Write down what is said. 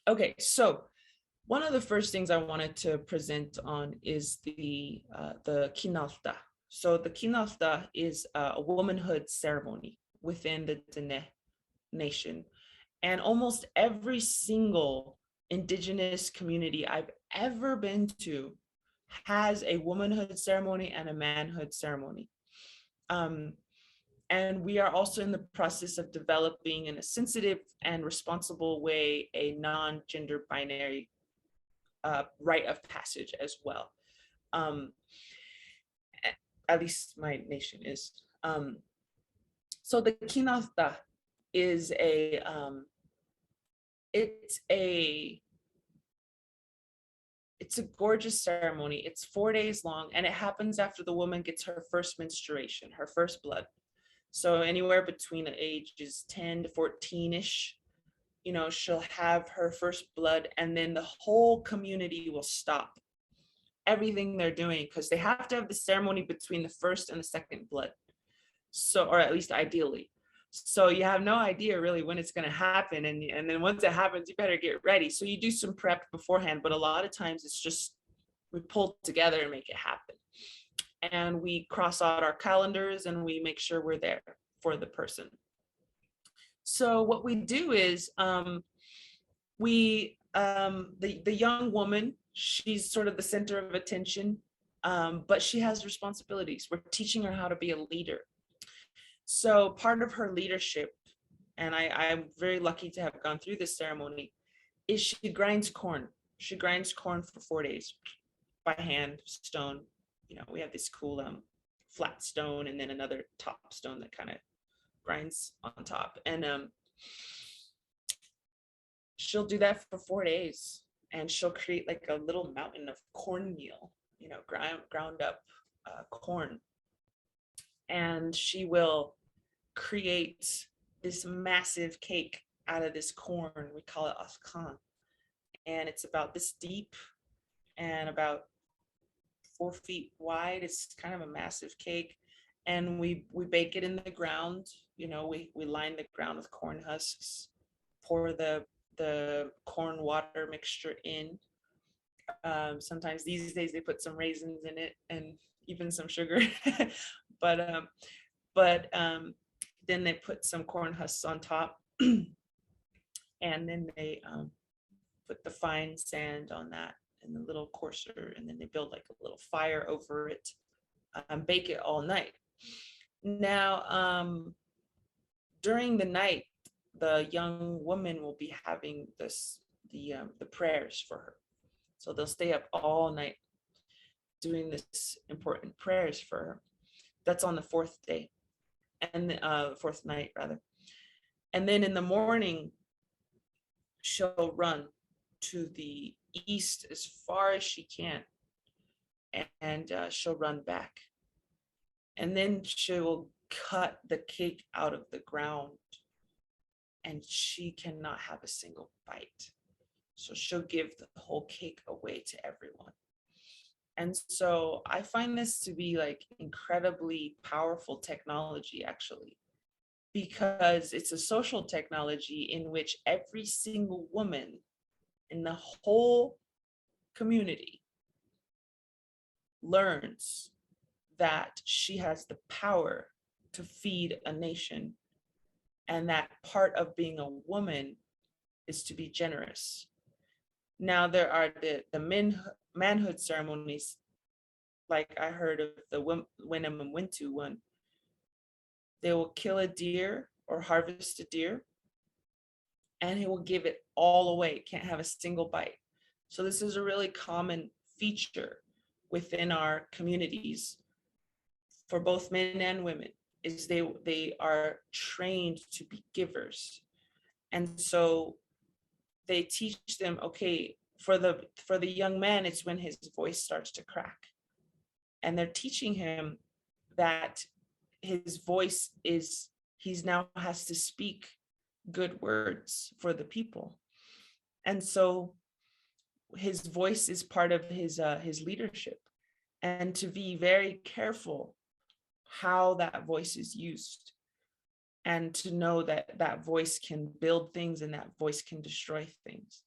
Okay, so one of the first things I wanted to present on is the kinalta. So the kinalta is a womanhood ceremony within the Diné nation. And almost every single Indigenous community I've ever been to has a womanhood ceremony and a manhood ceremony. And we are also in the process of developing in a sensitive and responsible way a non-gender binary rite of passage as well. At least my nation is. So the kinalta is it's a gorgeous ceremony. It's 4 days long, and it happens after the woman gets her first menstruation, her first blood. So anywhere between the ages 10 to 14-ish, she'll have her first blood, and then the whole community will stop everything they're doing because they have to have the ceremony between the first and the second blood. So, or at least ideally. So you have no idea really when it's going to happen. And then once it happens, you better get ready. So you do some prep beforehand, but a lot of times it's just, we pull together and make it happen. And we cross out our calendars and we make sure we're there for the person. So what we do is the young woman, she's sort of the center of attention, but she has responsibilities. We're teaching her how to be a leader. So part of her leadership, and I'm very lucky to have gone through this ceremony, is she grinds corn. She grinds corn for 4 days by hand, stone. We have this cool flat stone and then another top stone that kind of grinds on top. And she'll do that for 4 days, and she'll create like a little mountain of cornmeal, ground up corn. And she will create this massive cake out of this corn. We call it afkan. And it's about this deep and about 4 feet wide. It's kind of a massive cake. And we bake it in the ground. We line the ground with corn husks, pour the corn water mixture in. Sometimes these days they put some raisins in it and even some sugar. but then they put some corn husks on top, and then they put the fine sand on that and a little coarser, and then they build like a little fire over it, bake it all night. Now, during the night, the young woman will be having the prayers for her. So they'll stay up all night doing this important prayers for her. That's on the 4th day, and the 4th night rather. And then in the morning, she'll run to the east as far as she can, and she'll run back. And then she will cut the cake out of the ground, and she cannot have a single bite. So she'll give the whole cake away to everyone. And so I find this to be like incredibly powerful technology, actually, because it's a social technology in which every single woman in the whole community learns that she has the power to feed a nation, and that part of being a woman is to be generous. Now there are the manhood ceremonies, like I heard of the Winnem and Wintu one. They will kill a deer or harvest a deer, and he will give it all away. Can't have a single bite. So this is a really common feature within our communities for both men and women, is they are trained to be givers. And so they teach them, okay, for the young man, it's when his voice starts to crack. And they're teaching him that his voice is, he's now has to speak good words for the people. And so his voice is part of his leadership, and to be very careful how that voice is used. and to know that that voice can build things and that voice can destroy things.